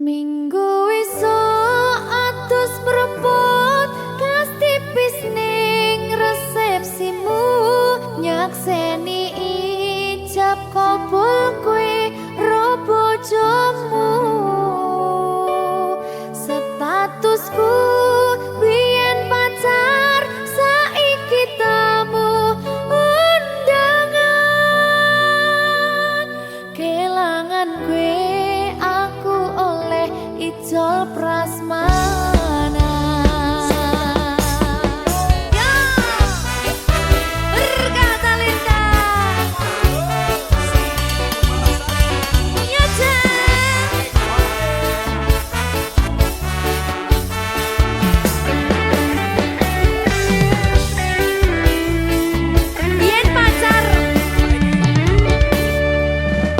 Minggu esuk atus prepot kas tipis ning resepsimu nyakseni ijab kabul kowe ro bojomu statusku biyen pacar saiki tamu undangan kelangan kowe aku oleh ijol prasmanan. Ya, berkata Linda. Ya, Jen. Biyen pacar.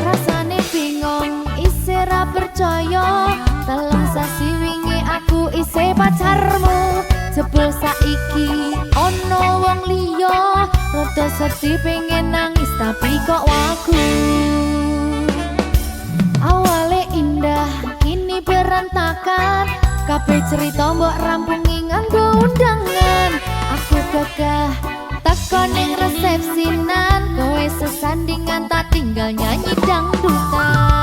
Rasane bingung, isih ra percaya. Dalam sasi wingi aku isih pacarmu. Jebul saiki ono wong liya. Rada sedih pengen nangis tapi kok wagu. Awale indah kini berantakan. Kabeh cerita mbok rampungi nganggo undangan. Aku gagah teko ning resepsinan. Kowe sesandingan tak tinggal nyanyi dangdutan.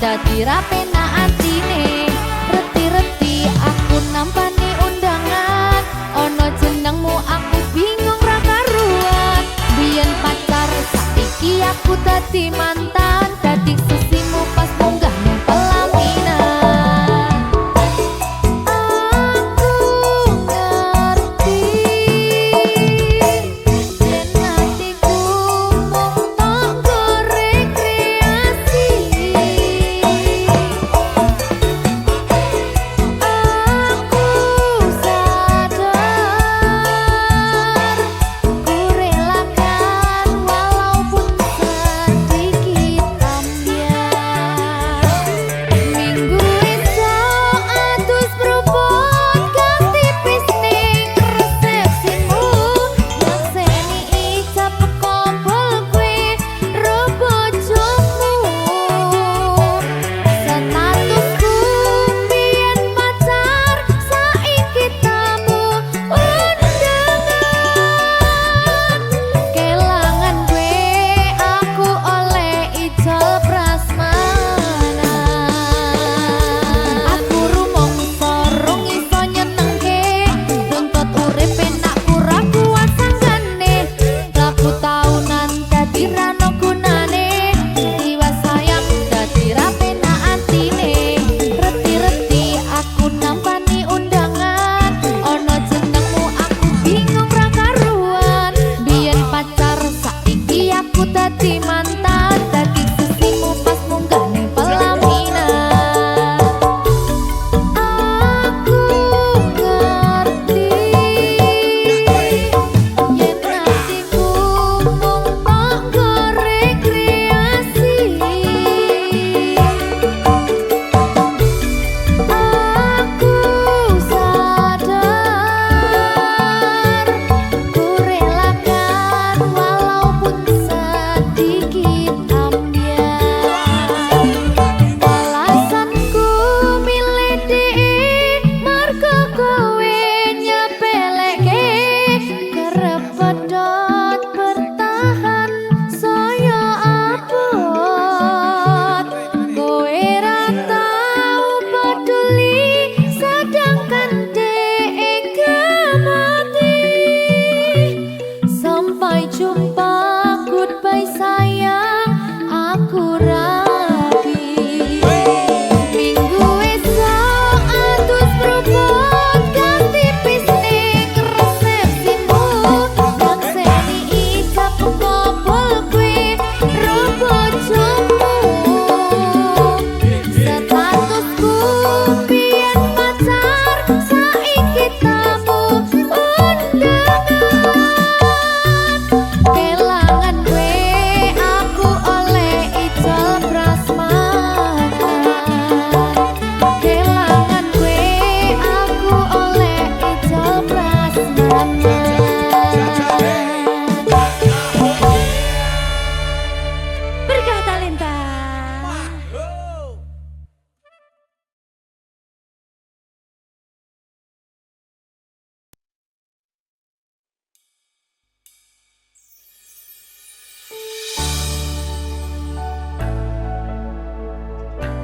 Dadi ra penak atine reti-reti aku nampani undangan ono jenengmu aku bingung ra karuan biyen pacar saiki aku dadi mantan dadi sesimu pas munggah nang pelaminan aku ngerti yen hatiku mung tanggo rekreasi.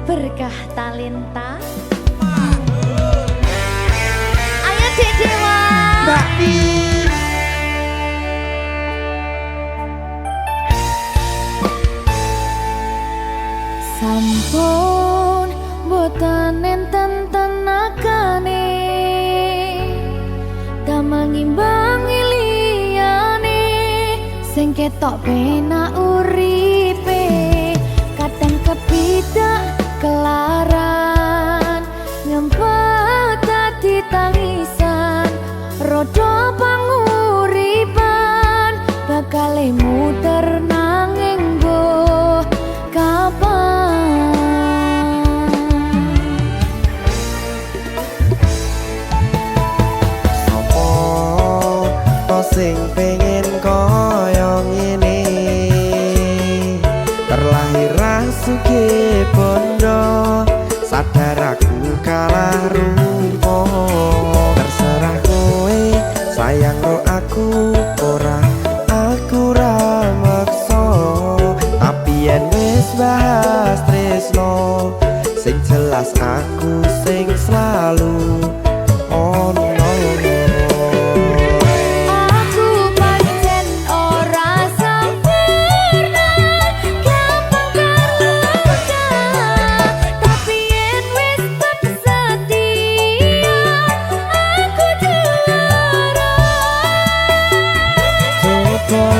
Berkah talenta. Ayo Dek Dewa. Mbak Pi. Sampun boten enten tenagane damel ngimbangi liyane sing ketok penak uripe kadang kepidak kelaran ngempet dadi tangisan rodo panguripan bakal muter nanging mbuh kapan. Sing pengen koyo ngene terlahir rasuke bondo sadar aku kalah rupa terserah kowe sayang ro aku ora aku ra maksa tapi yen wis bahas tresno sing jelas aku sing selalu ono.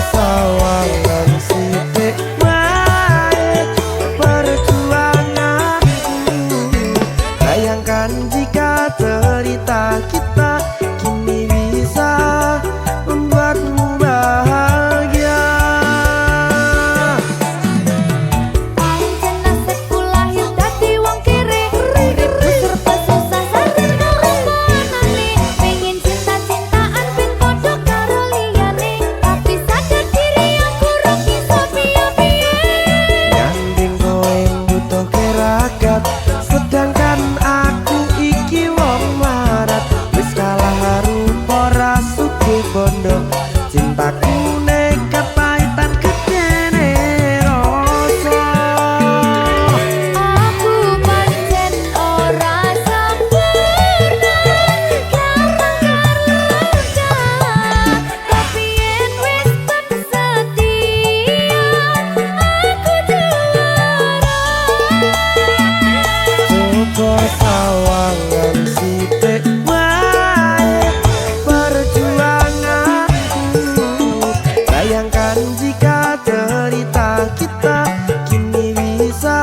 Sawangan sithik wae perjuanganku bayangkan jika cerita kita kini bisa membuatmu bahagia. Pancen nasibku lahir dadi wong kere uripku serba susah sadar karo manane pengen cinta-cintaan ben padha karo liyane tapi sadar diri aku ora bisa piye-piye Nyanding kowe butuh keragat sedangkan aku iki wong marat wis kalah rupa rasuke bondo cintaku nekat pahitan kedene rasa. aku pancen ora sempurna gampang tapi yen wis setia aku juara. Coba sawangan sithik wae perjuanganku bayangkan jika cerita kita kini bisa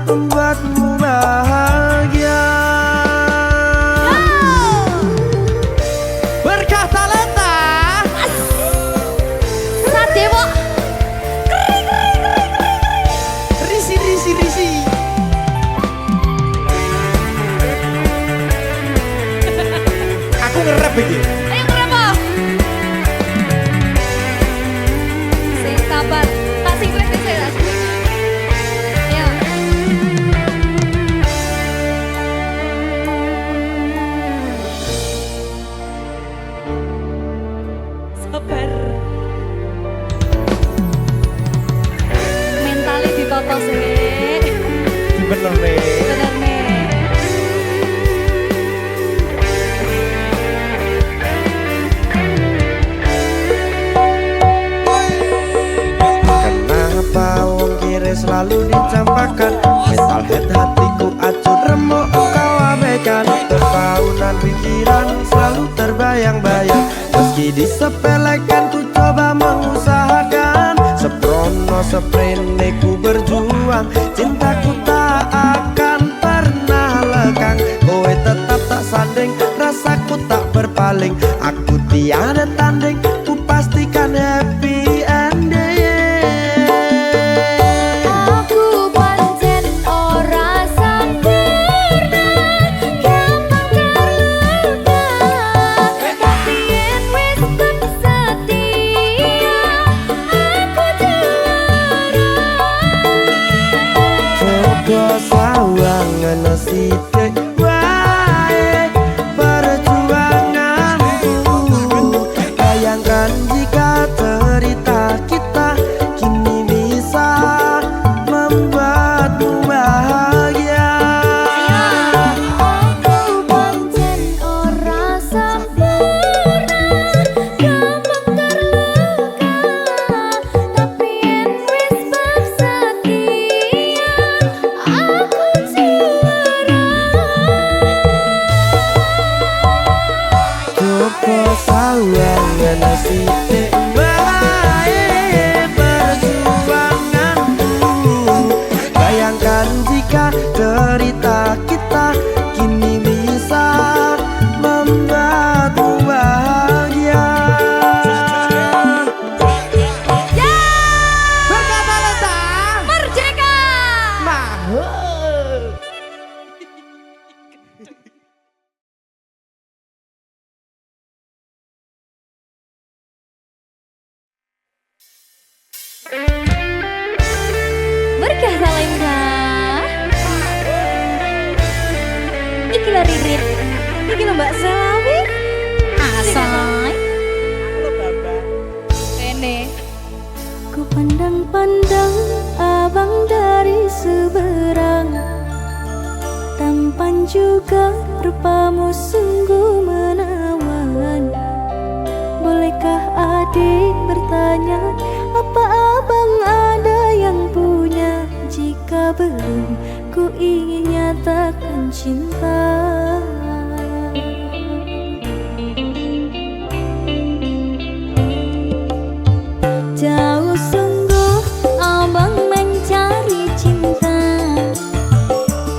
membuatmu bahagia. Berkah talenta Sadewo risi risi risi aku ngerap iki. ayo kenapa? Sing sabar, tak sing kuwi sing tak sing. Ayo. Sabar. Mentale ditoto sih. Bener nih. Bener nih. Kenapa wong kiri selalu dicampakkan mental head hatiku acur remuk kau abaikan terpaunan pikiran selalu terbayang-bayang meski disepelekan ku coba mengusahakan seprono seprene ku berjuang cintaku tak akan pernah lekang kowe tetap tak sanding rasaku tak berpaling aku tiada tanding ku pastikan happy ending. Aku pancen ora sempurna gampang terluka tapi yen wis setia aku juara. Coba sawangan sithik wae perjuanganku bayangkan kok sawang ngene sithik bae perjuanganku. Bayangkan jika cerita kita kini bisa membuatmu bahagia. Ya, Berkata Lesta merdeka. Mahal. Berkah Salemba. Iki lho Ririt. Iki lho Mbak Selawi. Asai. Rene. Ku pandang-pandang abang dari seberang, tampan juga rupamu sungguh menawan. Bolehkah adik bertanya, apa abang ada yang punya? Jika belum, ku ingin nyatakan cinta. Jauh sungguh abang mencari cinta.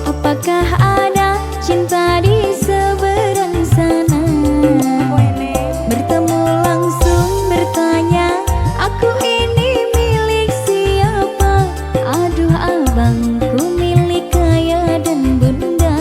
Apakah ada cinta di seberang sana? Bertemu langsung bertanya, aku ini milik siapa? Aduh abang, ku milik kaya dan bunda.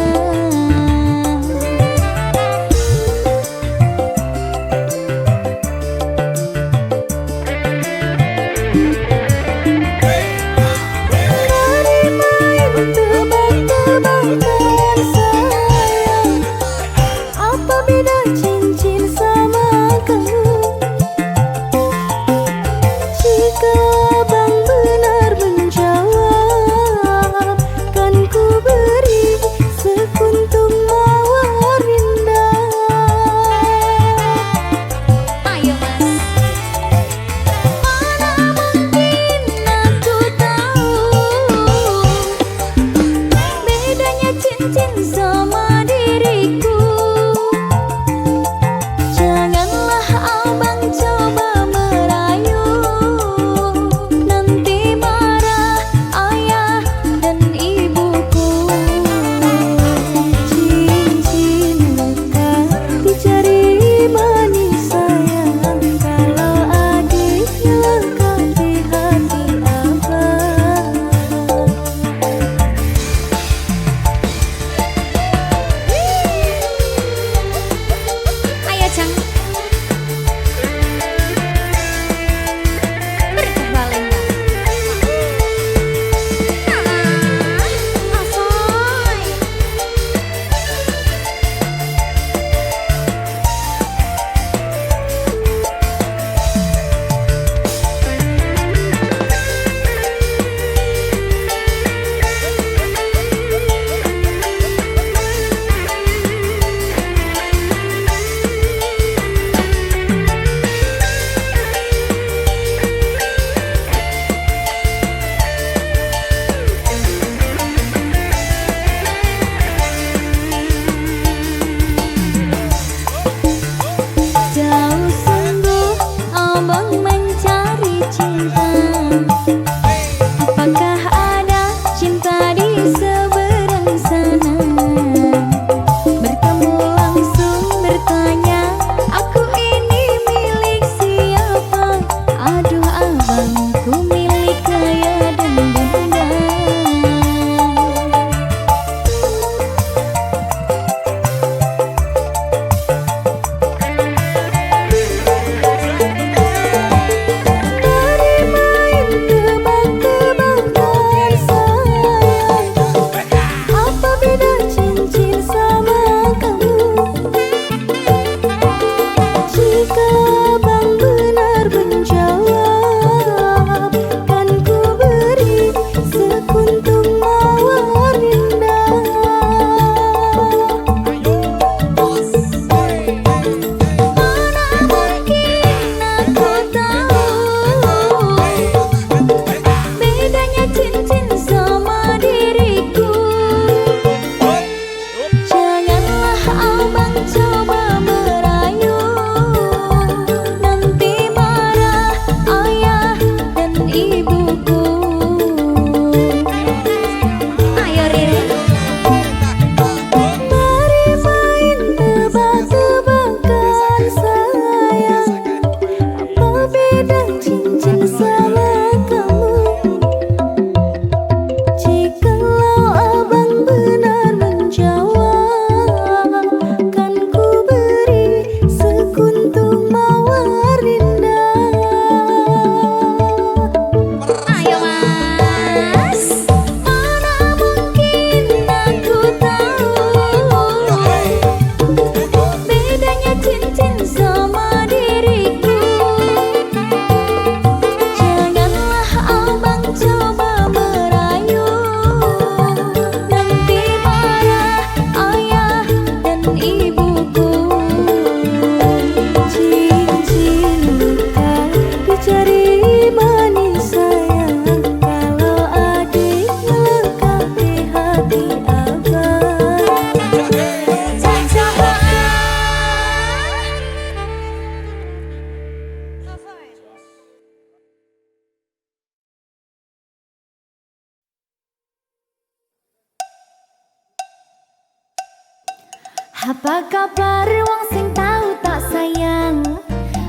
Apa kabar wong sing tahu tak sayang?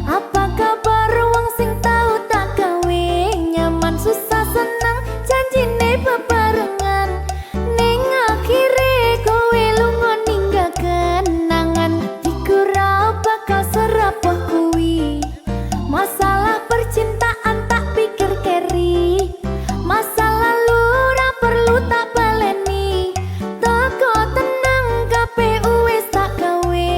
Apa kabar wong sing tahu tak gawe? Nyaman susah senang janjine bebarengan. Ning akhire kowe lunga ninggal kenangan. Hatiku ra bakal serapuh kuwi. Masalah percintaan tak pikir keri. Masa lalu ra perlu tak baleni. Toko tenang KPU wis tak gawe.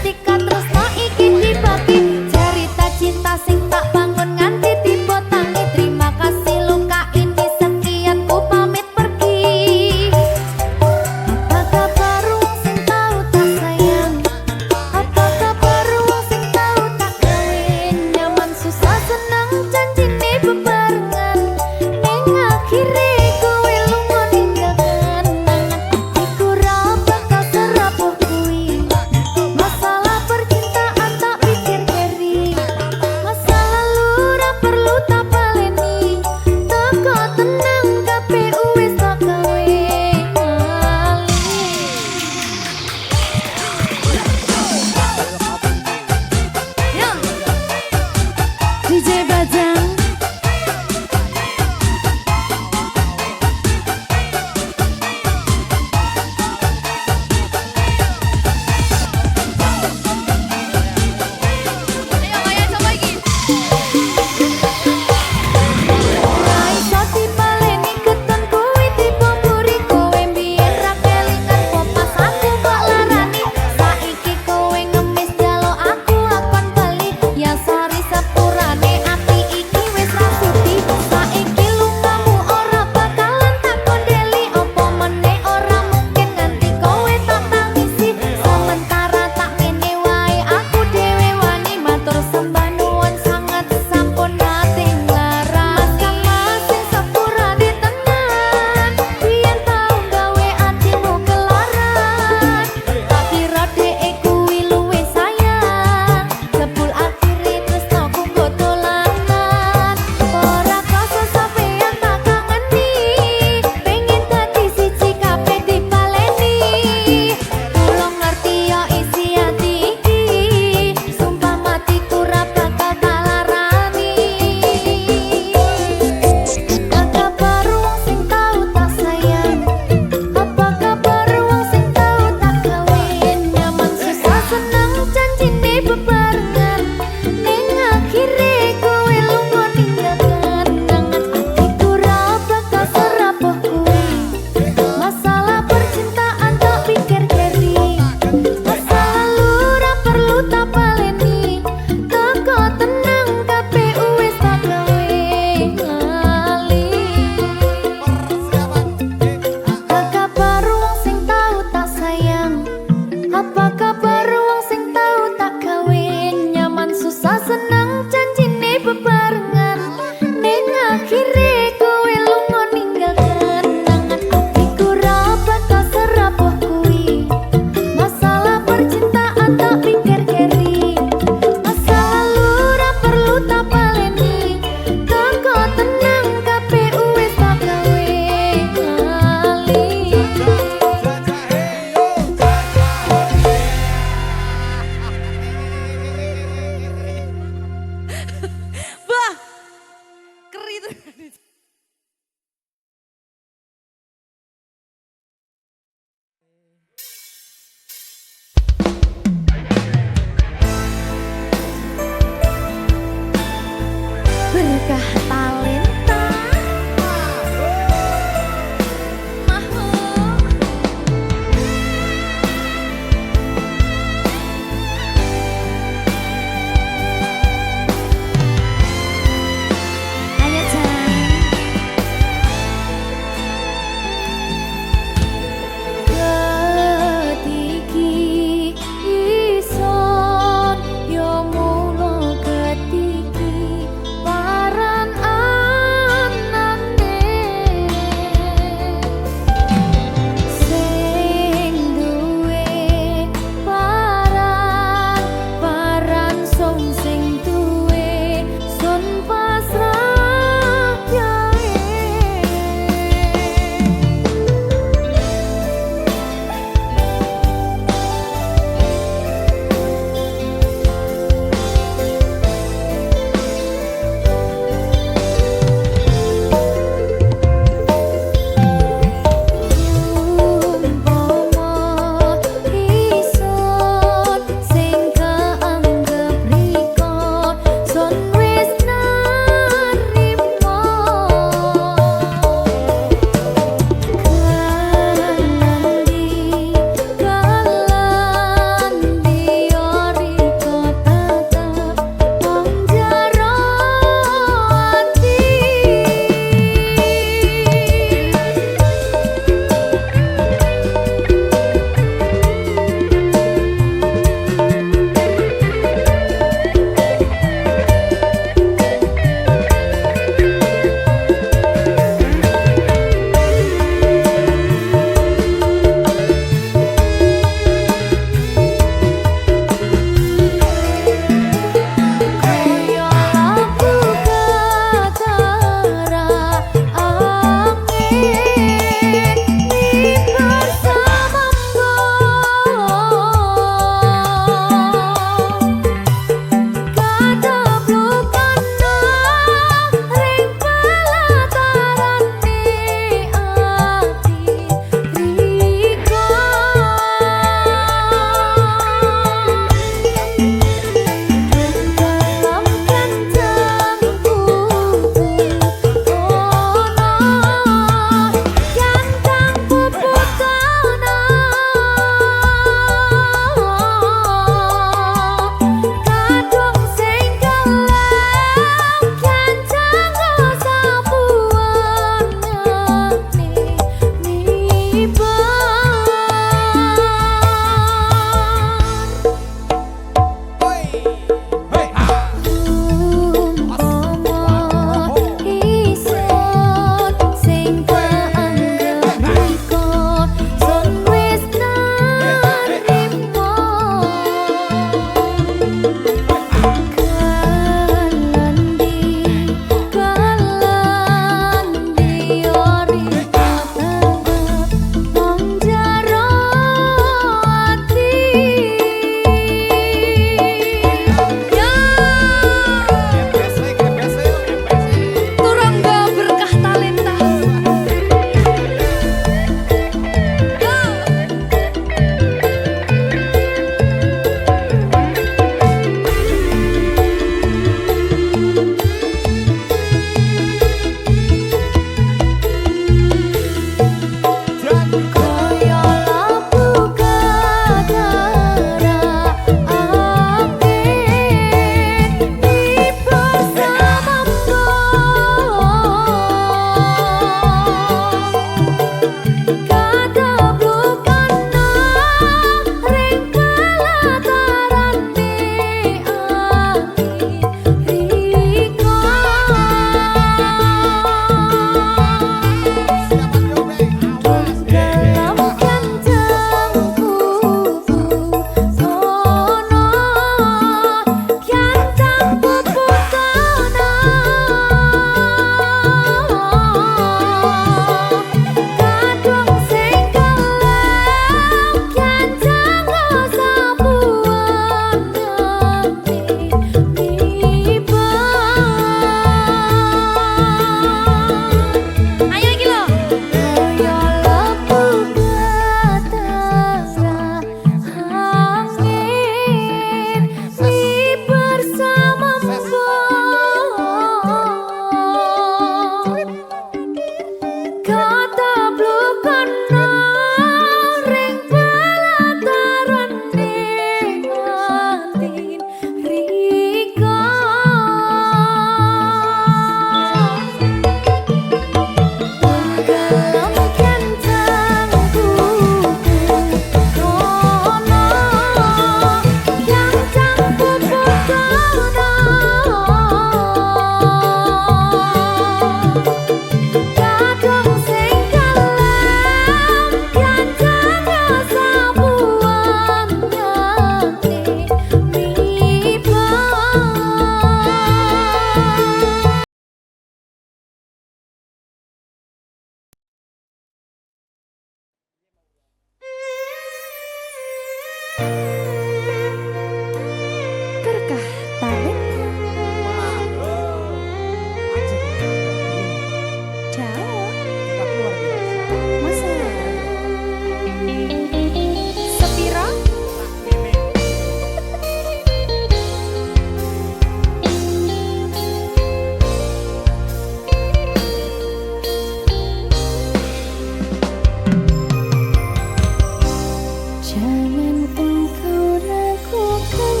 Jangan engkau ragukan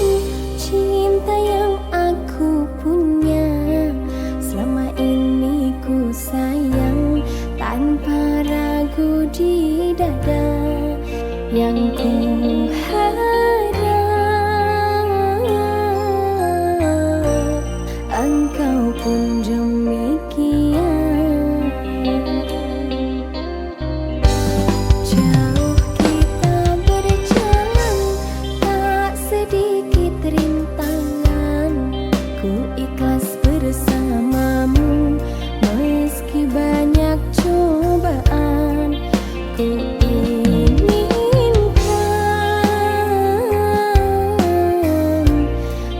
cinta yang aku punya. Selama ini ku sayang tanpa ragu di dada. Yang ku harap engkau pun demikian. Jauh kita berjalan, tak sedikit rintangan. Ku ikhlas bersamamu meski banyak cobaan. Ku inginkan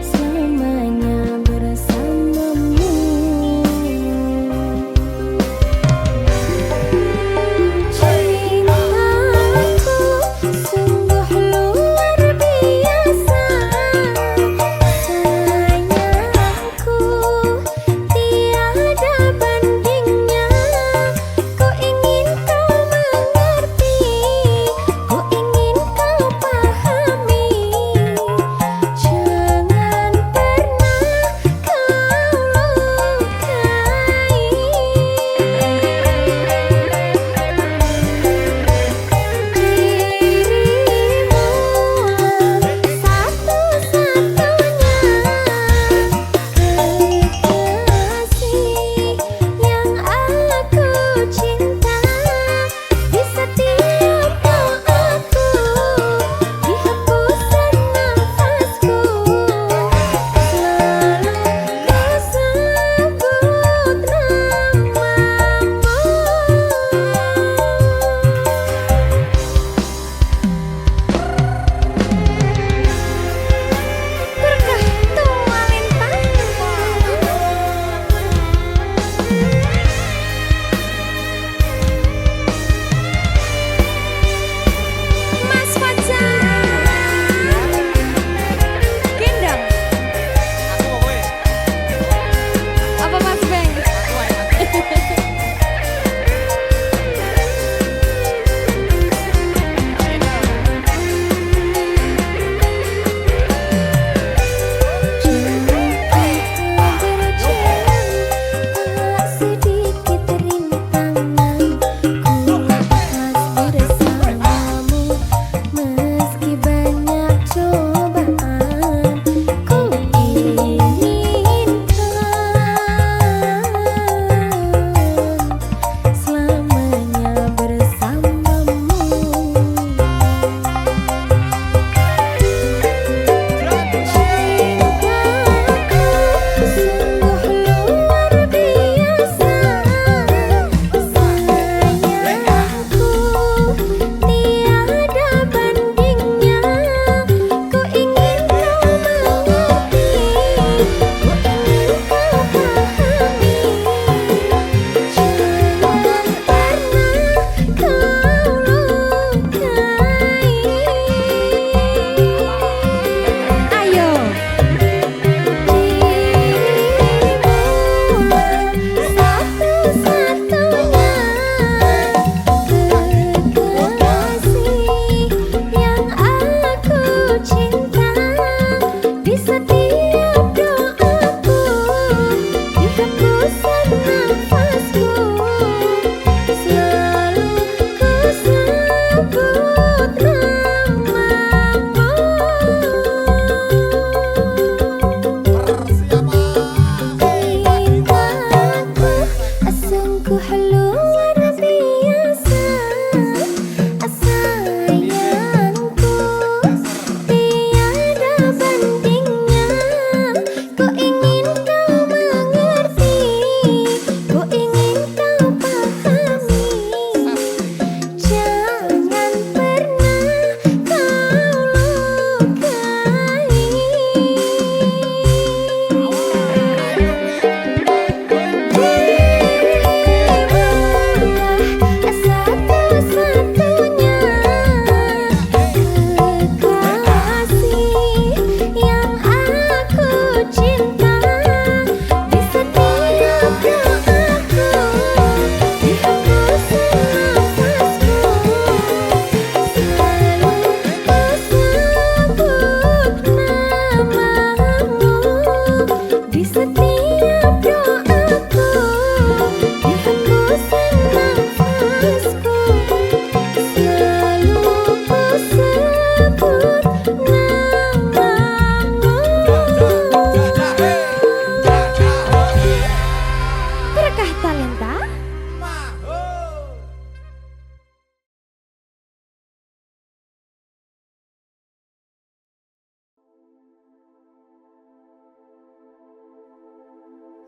selamanya bersamamu.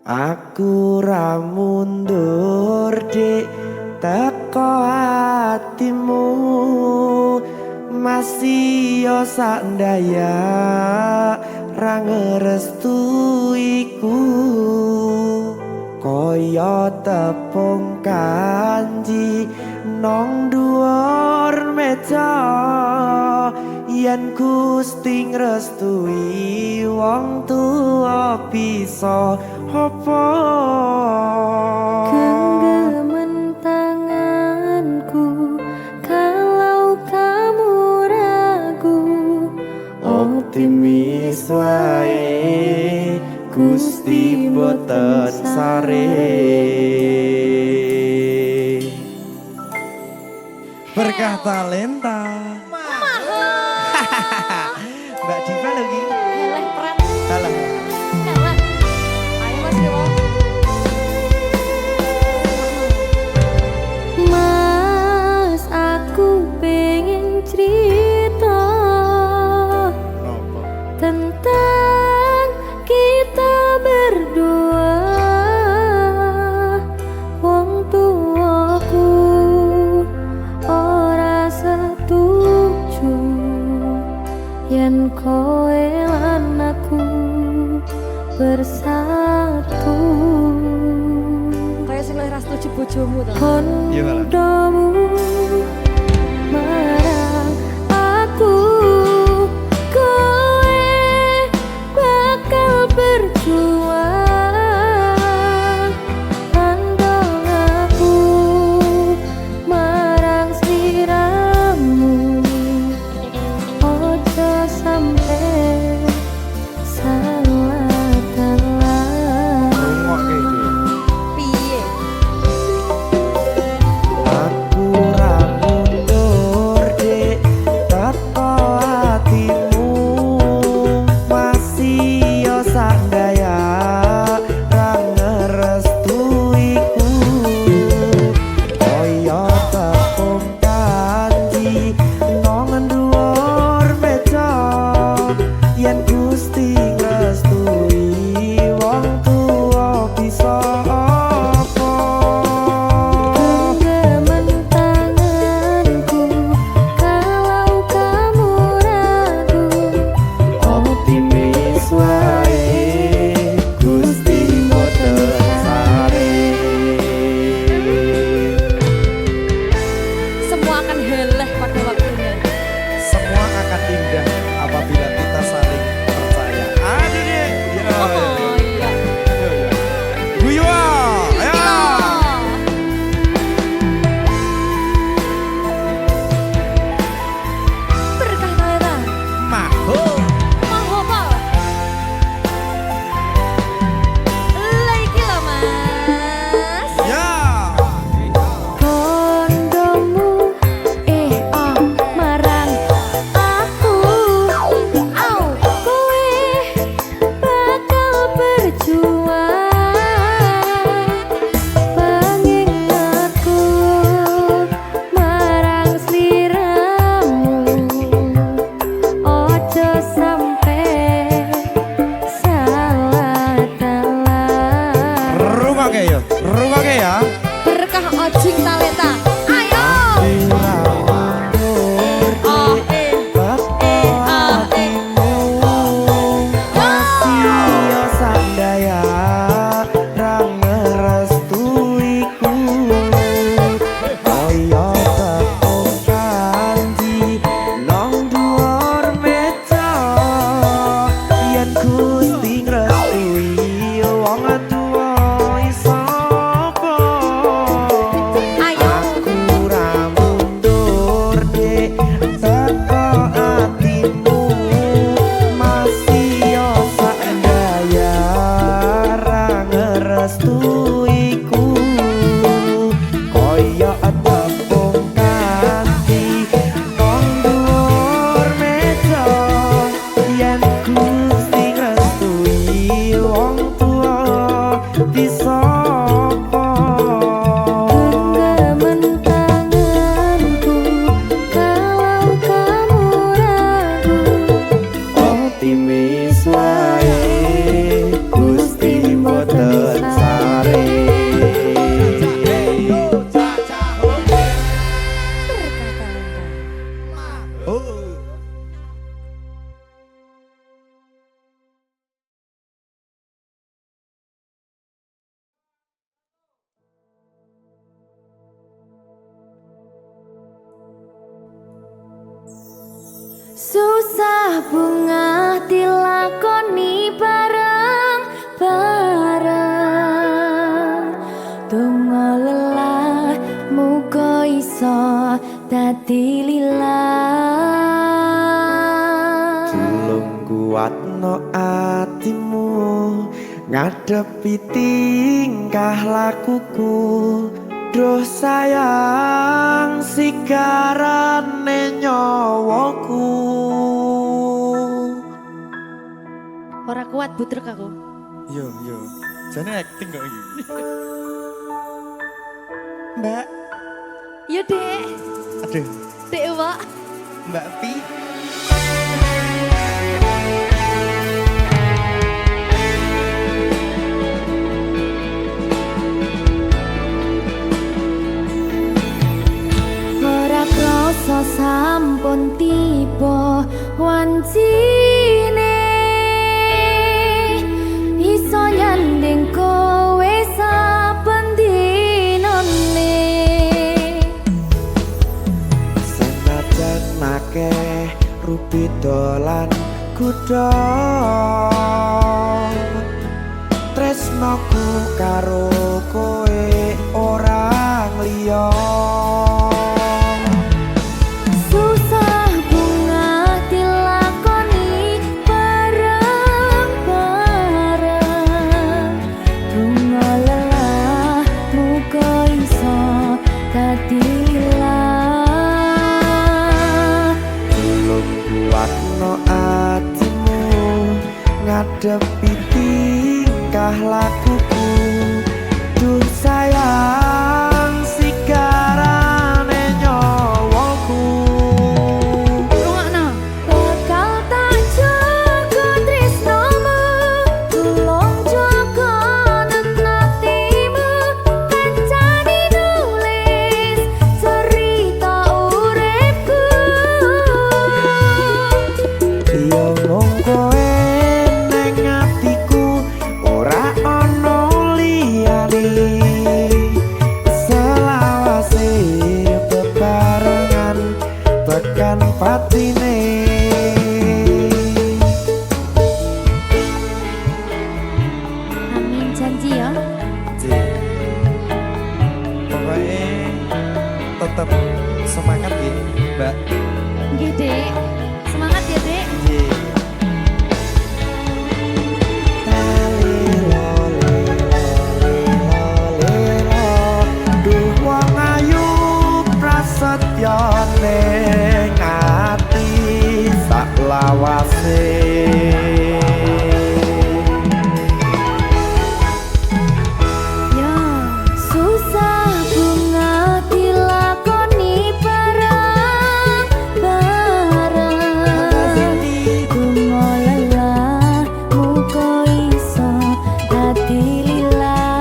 Aku ra mundur dik teko hatimu, masih yo sak ndaya ra ngrestuiku. Kaya tepung kanji nong dhuwur meja, yen Gusti ngrestui wong tuwa bisa apa. Genggaman tanganku kalau kamu ragu. Optimis wae Gusti boten sare. Berkah talenta Mbak Diva lagi. Heleh pret. Salah. Heleh. Ayo Mas Dewo. Mas, aku pengen cerita tentang kita berdua. Wong tuaku ora setuju yen koe lan aku bersatu. Kayak sing luwih ra setuju bojomu to. Iya, malah. Kondomu marang aku, koe bakal berjuang. Andong aku marang sliramu, ojo sampe salah dalan. Rungok kayak gitu. Piye? Aku ra Susah bunga dilakoni bareng-bareng. Donga lelah muga iso dadi lillah. Tulung kuatno atimu ngadepi tingkah lakuku. Duh sayang sikarane nyawaku. Ora kuat butrek aku. Yo, jane acting kok iki. Mbak, Ya dek, aduh, dek Wak. Mbak Pi. Ora krasa sampun tiba wancine iso nyanding kowe saben dinane. Senajan akeh rupi dolan kuda, tresnoku karo kowe ora liya. Susah bunga dilakoni bareng-bareng. Bunga lelah muga iso dadi lillah. Tulung kuatno atimu ngadepi tingkah lakuku. Duh sayang sikarane nyawaku. Rungokno. Bakal tak jaga tresnomu, tulung jaga nenatimu. Kancane nulis cerita uripku. Yo mung kowe ning atiku, ora ana liyane. Selawase bebarengan tekan patine. Amin janji ya. Pokoknya tetap semangat ya, Mbak. Nggih dek. Semangat ya dek. Nggih. Duh wong ayu prasetyo ning ati sak lawase. Ya. Susah bunga dilakoni bareng-bareng. Bunga lelah muga iso dadi lillah.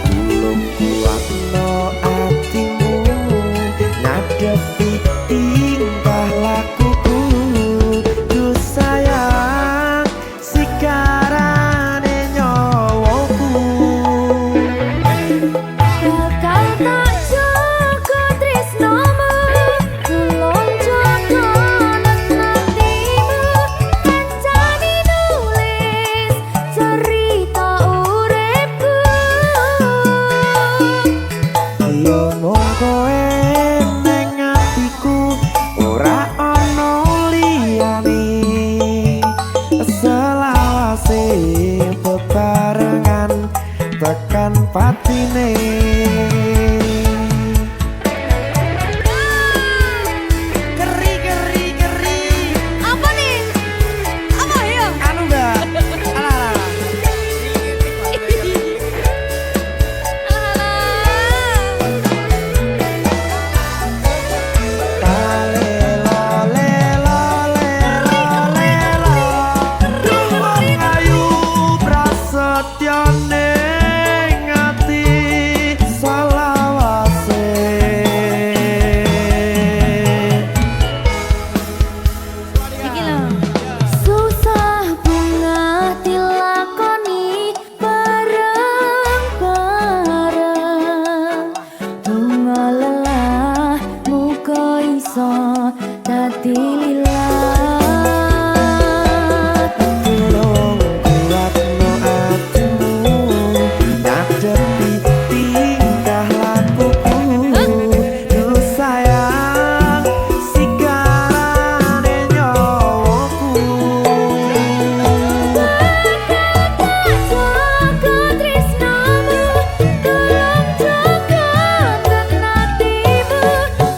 Tulung kuatno atimu ngadepi tingkah lakuku. Duh sayang sikarane nyawaku. Bakal tak jaga tresnomu, tulung jaga nenatimu. Kancane nulis cerita uripku. Yo mung kowe ning atiku, ora ana liyane. Selawase bebarengan tekan patine. Keri. Apa nih? Apa ya? Anu Mbak. Alah. Alah. dililat. Tolong kuatno atimu ngadepi tingkah lakuku. Duh sayang sigarane nyawaku. Jaga tresnamu, tolong jaga hatimu.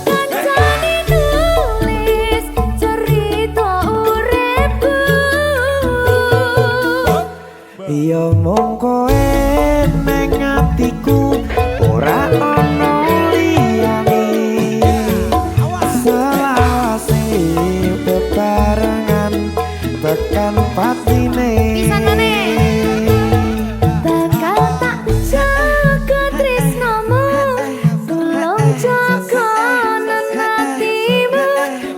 Kancane nulis cerita uripku. Iya mung kowe ning atiku ora ono liyane. Selawase bebarengan tekan patine. Bakal tak jaga tresnamu, tolong jaga hatimu.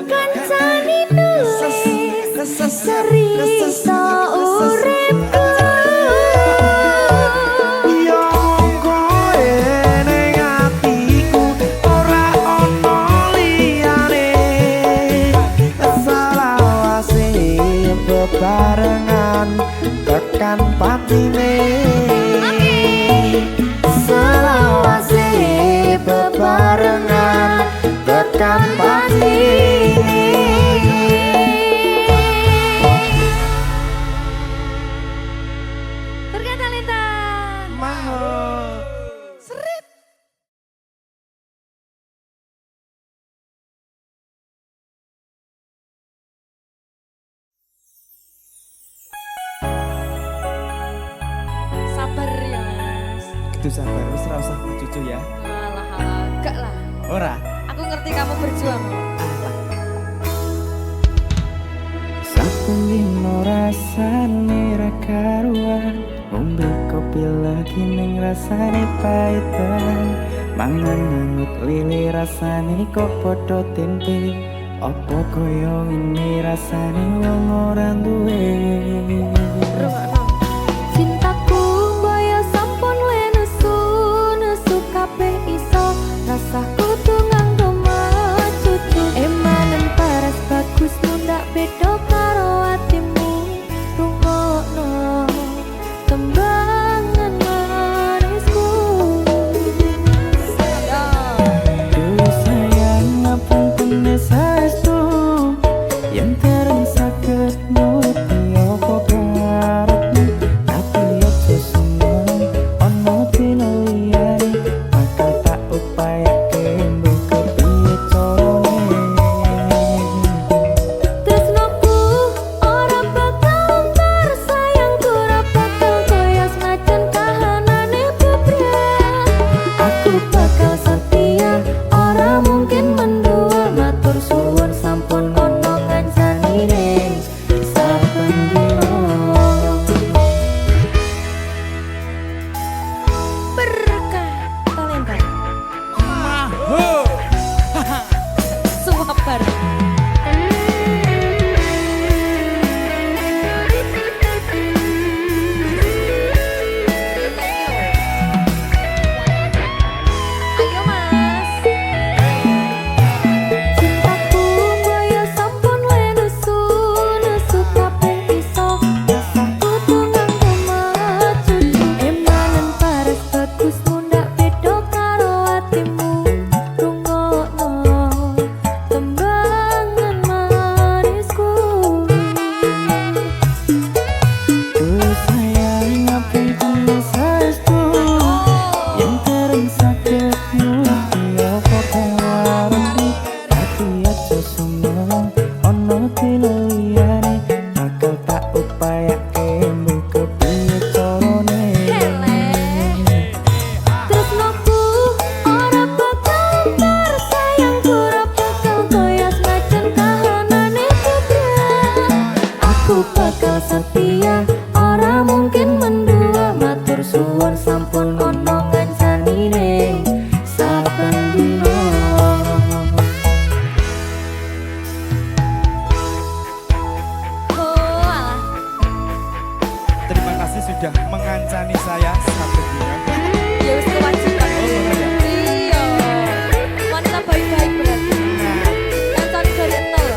Kancane nulis cerita uripku. Iya mung kowe ning atiku ora ono liyane. Selawase bebarengan tekan patine. Selawase bebarengan tekan patine. Turga Talenta. Mahal. Sabar ya Mas. Itu sabar, wis ra usah cucu ya. Alah, gak lah. Ora. Aku ngerti kamu berjuang. Saben dino rasane ra karuan, ngombe kopi lagi ning rasane pahitan. Mangan ngangut lili rasane kok padha tempe. Apa koyo ini rasane wong ora duwe. Cintaku mbaya sampun le nesu kabeh iso. Rasaku tuh nganggo macucu. Emanen paras bagus mundak beda karo atimu. Rungokno tembangan manisku. Duh sayang ngapunten saestu yen tereng saged nuruti apa karepmu. Tapi aja seneng ono dina liyane bakal tak upayake mbok kepiye carane. Tresnoku ora bakal ntar, sayangku ora bakal koyo senajan kahanane bebrek. Aku bakal setia, ora mungkin mendua. Matur suwun sampun ono ngancanine saben dina. Berkah Talenta. Suwabar. Ayo Mas. Cintaku mbaya sampun le nesu kabeh iso. Rasaku tuh nganggo macucu. Emanen paras bagus mundak beda karo atimu. Rungokno tembangan manisku. Duh sayang ngapunten saestu yen tereng saged nuruti apa karepmu. Tapi aja seneng ono dina liyane bakal tak upayake mbok kepiye carane. Tresnoku ora bakal ntar, sayangku ora bakal koyo senajan kahanane bebrek. Aku bakal setia, ora mungkin mendua. Matur suwun sampun ono ngancanine saben dina. Oh, alah. Terima kasih sudah mengancani saya satu bulan. Ya wis kewajiban. Iya. Wanita baik-baik berarti. Nonton dari nol.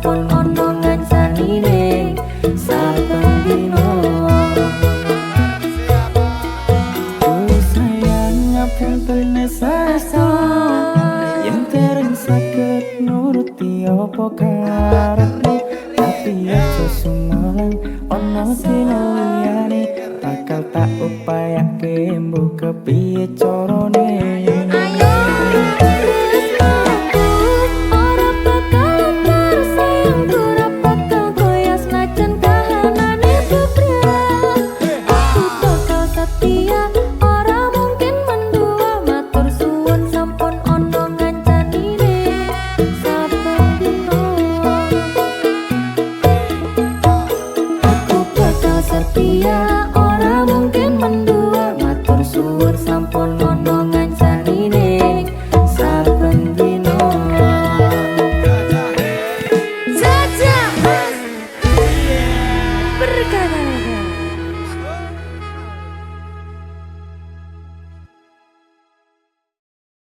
sampun ono ngancanine saben dino. Sayang ngapunten saestu yen dereng saged nuruti apa karepe, tapi aja sumelang ono dina liyane bakal tak upayake mbuh kepiye carane.